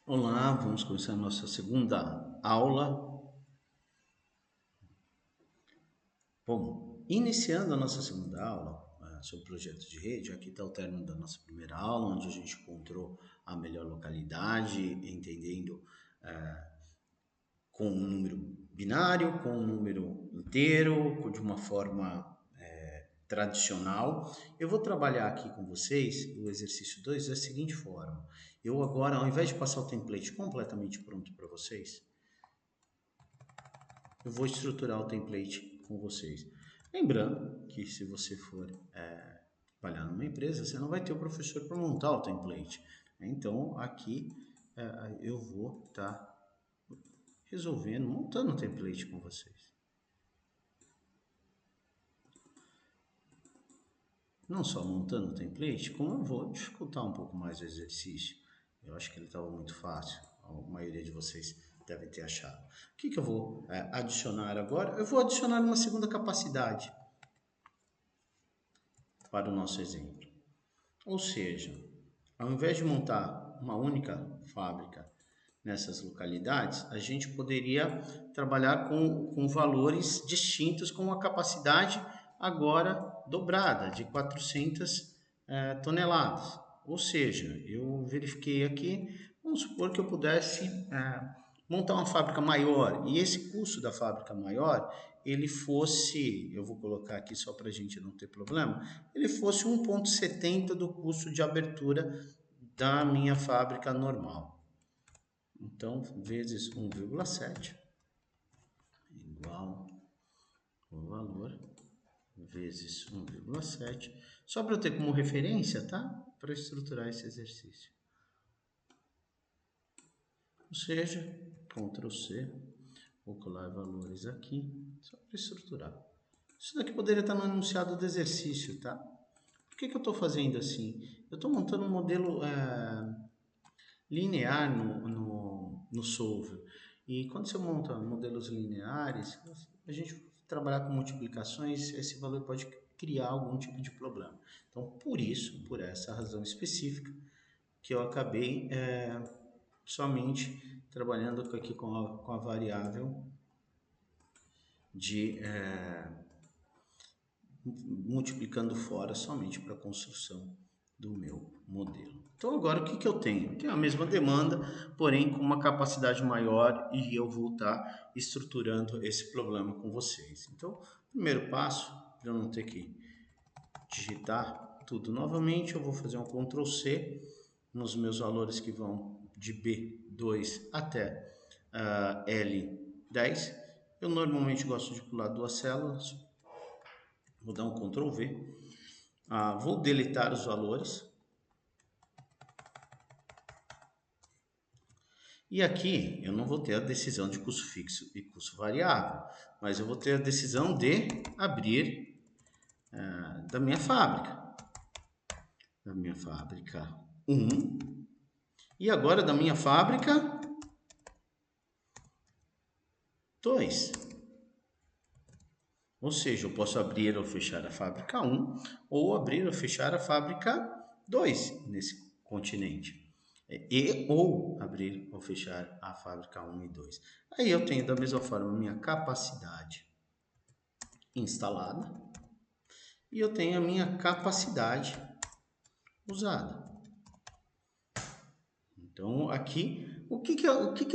Olá, vamos começar a nossa segunda aula. Bom, iniciando a nossa segunda aula sobre projetos de rede, aqui está o término da nossa primeira aula, onde a gente encontrou a melhor localidade, entendendo com um número binário, com um número inteiro, de uma forma tradicional. Eu vou trabalhar aqui com vocês o exercício 2 da seguinte forma. Eu agora, ao invés de passar o template completamente pronto para vocês, eu vou estruturar o template com vocês. Lembrando que se você for trabalhar numa empresa, você não vai ter o professor para montar o template. Então, aqui eu vou estar resolvendo, montando o template com vocês. Não só montando o template, como eu vou dificultar um pouco mais o exercício. Eu acho que ele estava muito fácil, a maioria de vocês devem ter achado. O que eu vou adicionar agora? Eu vou adicionar uma segunda capacidade para o nosso exemplo. Ou seja, ao invés de montar uma única fábrica nessas localidades, a gente poderia trabalhar com valores distintos, com uma capacidade agora dobrada, de 400 toneladas. Ou seja, eu verifiquei aqui, vamos supor que eu pudesse montar uma fábrica maior, e esse custo da fábrica maior, ele fosse, eu vou colocar aqui só para a gente não ter problema, ele fosse 1,70 do custo de abertura da minha fábrica normal. Então, vezes 1,7 igual o valor vezes 1,7, só para eu ter como referência, tá? Para estruturar esse exercício. Ou seja, Ctrl C, vou colar valores aqui, só para estruturar. Isso daqui poderia estar no enunciado do exercício, tá? Por que eu estou fazendo assim? Eu estou montando um modelo linear no Solver. E quando você monta modelos lineares, a gente trabalhar com multiplicações, esse valor pode criar algum tipo de problema. Então, por isso, por essa razão específica, que eu acabei somente trabalhando aqui com a variável de multiplicando fora somente para a construção do meu modelo. Então agora o que eu tenho? Tenho a mesma demanda, porém com uma capacidade maior, e eu vou estar estruturando esse problema com vocês. Então, primeiro passo, para eu não ter que digitar tudo novamente, eu vou fazer um Ctrl C nos meus valores que vão de B2 até L10. Eu normalmente gosto de pular duas células, vou dar um Ctrl V. Vou deletar os valores. E aqui eu não vou ter a decisão de custo fixo e custo variável, mas eu vou ter a decisão de abrir da minha fábrica. Da minha fábrica 1 e agora da minha fábrica 2. Ou seja, eu posso abrir ou fechar a fábrica 1 ou abrir ou fechar a fábrica 2 nesse continente. E ou abrir ou fechar a fábrica 1 e 2. Aí eu tenho da mesma forma a minha capacidade instalada e eu tenho a minha capacidade usada. Então aqui, o que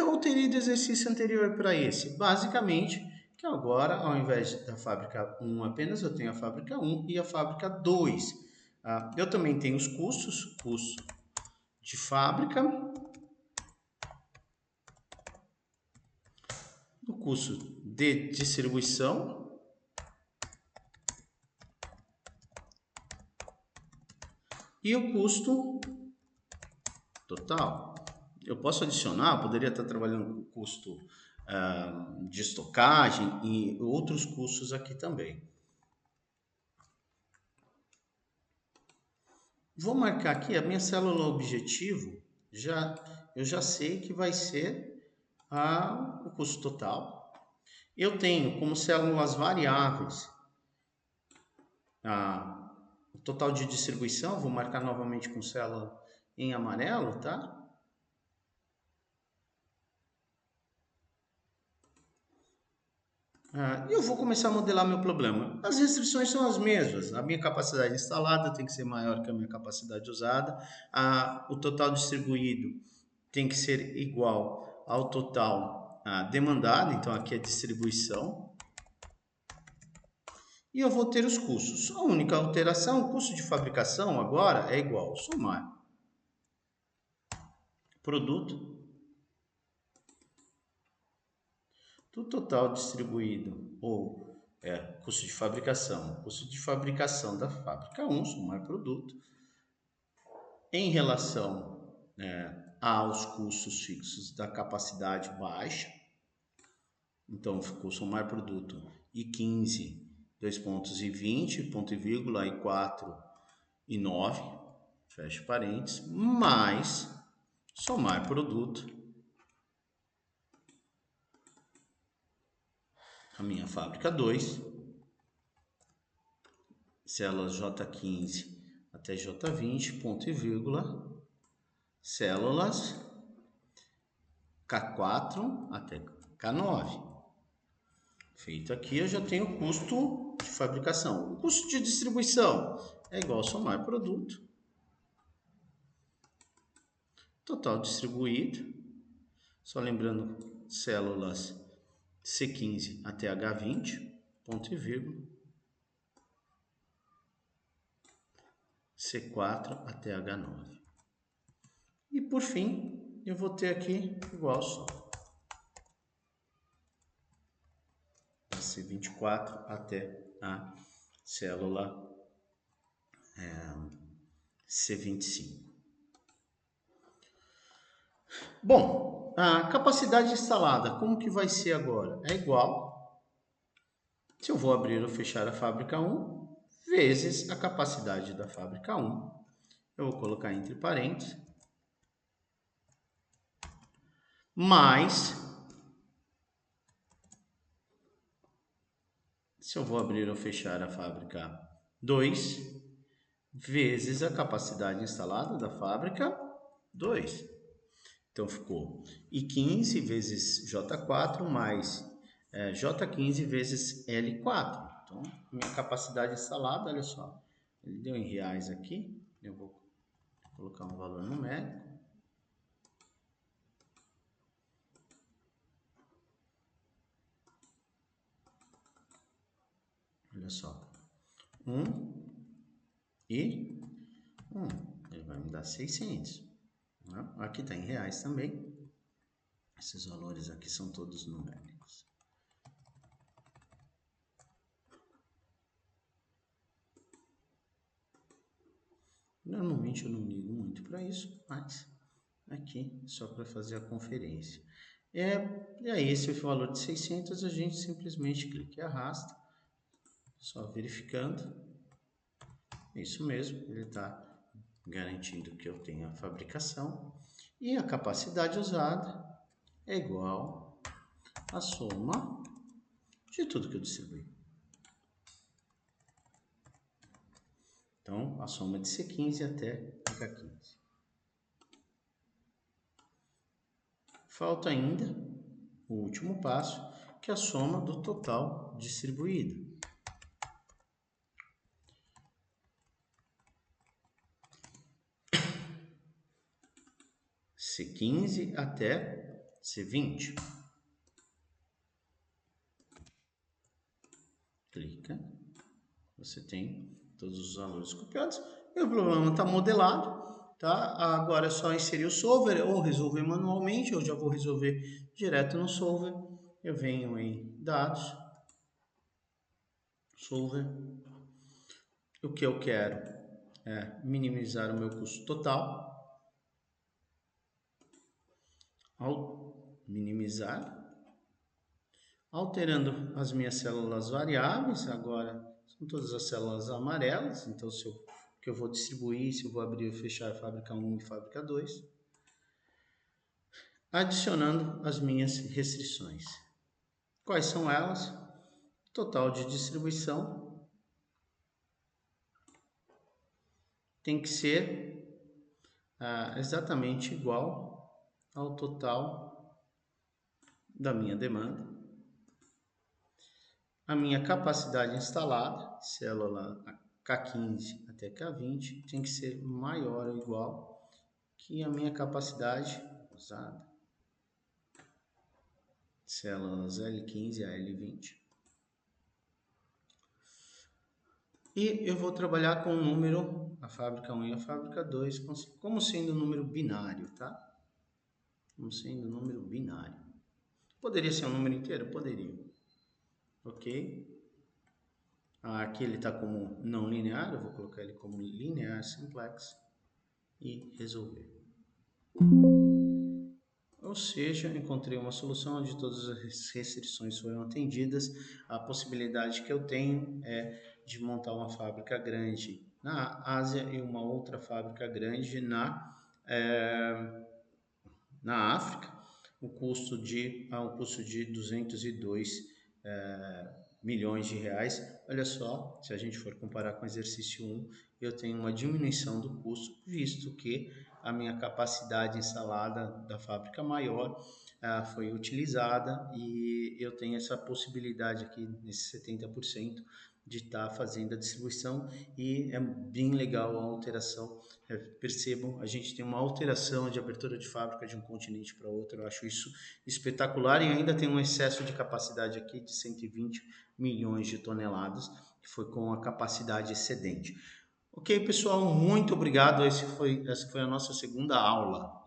eu alterei do exercício anterior para esse? Basicamente, que agora ao invés da fábrica 1 apenas, eu tenho a fábrica 1 e a fábrica 2. Eu também tenho os custos, custo de fábrica, o custo de distribuição e o custo total. Eu posso adicionar, poderia estar trabalhando com o custo de estocagem e outros custos aqui também. Vou marcar aqui a minha célula objetivo, eu já sei que vai ser o custo total. Eu tenho como células variáveis o total de distribuição, vou marcar novamente com célula em amarelo, tá? E eu vou começar a modelar meu problema. As restrições são as mesmas. A minha capacidade instalada tem que ser maior que a minha capacidade usada. O total distribuído tem que ser igual ao total demandado. Então, aqui é distribuição. E eu vou ter os custos. A única alteração, o custo de fabricação agora é igual ao somar produto do total distribuído, ou custo de fabricação da fábrica 1, somar produto, em relação aos custos fixos da capacidade baixa. Então, ficou somar produto e 15, 2 pontos e 20, ponto e vírgula, e 4 e 9, fecha parênteses, mais somar produto, a minha fábrica 2, células J15 até J20, ponto e vírgula, células K4 até K9. Feito aqui, eu já tenho o custo de fabricação. O custo de distribuição é igual a somar produto, total distribuído, só lembrando, células C15 até H20, ponto e vírgula, C4 até H9. E por fim, eu vou ter aqui igual só C24 até a célula C25. Bom, a capacidade instalada, como que vai ser agora? É igual, se eu vou abrir ou fechar a fábrica 1, vezes a capacidade da fábrica 1. Eu vou colocar entre parênteses, mais, se eu vou abrir ou fechar a fábrica 2, vezes a capacidade instalada da fábrica 2. Então, ficou I15 vezes J4 mais J15 vezes L4. Então, minha capacidade instalada, olha só, ele deu em reais aqui, eu vou colocar um valor numérico. Olha só, 1 e 1, ele vai me dar 600. Aqui está em reais também. Esses valores aqui são todos numéricos. Normalmente eu não ligo muito para isso, mas aqui só para fazer a conferência. E aí, esse valor de 600, a gente simplesmente clica e arrasta, só verificando. Isso mesmo, ele está garantindo que eu tenho a fabricação. E a capacidade usada é igual à soma de tudo que eu distribuí. Então, a soma de C15 até H15. Falta ainda o último passo, que é a soma do total distribuído. C15 até C20. Clica. Você tem todos os valores copiados. E o problema está modelado. Tá? Agora é só inserir o solver ou resolver manualmente. Eu já vou resolver direto no solver. Eu venho em dados, solver. O que eu quero é minimizar o meu custo total. Ao minimizar, alterando as minhas células variáveis, agora são todas as células amarelas, então que eu vou distribuir, se eu vou abrir ou fechar a fábrica 1 e fábrica 2, adicionando as minhas restrições. Quais são elas? Total de distribuição tem que ser exatamente igual ao total da minha demanda. a minha capacidade instalada, célula K15 até K20, tem que ser maior ou igual que a minha capacidade usada, células L15 a L20. E eu vou trabalhar com o número, a fábrica 1 e a fábrica 2, como sendo um número binário, tá? Como sendo um número binário. Poderia ser um número inteiro? Poderia. Ok? Aqui ele está como não linear, eu vou colocar ele como linear simplex e resolver. Ou seja, encontrei uma solução onde todas as restrições foram atendidas. A possibilidade que eu tenho é de montar uma fábrica grande na Ásia e uma outra fábrica grande na África. O custo de 202 milhões de reais. Olha só, se a gente for comparar com o exercício 1, eu tenho uma diminuição do custo, visto que a minha capacidade instalada da fábrica maior foi utilizada e eu tenho essa possibilidade aqui, nesse 70%, de estar fazendo a distribuição e é bem legal a alteração. Percebam, a gente tem uma alteração de abertura de fábrica de um continente para outro, eu acho isso espetacular e ainda tem um excesso de capacidade aqui de 120 milhões de toneladas, que foi com a capacidade excedente. Ok, pessoal, muito obrigado. Essa foi a nossa segunda aula.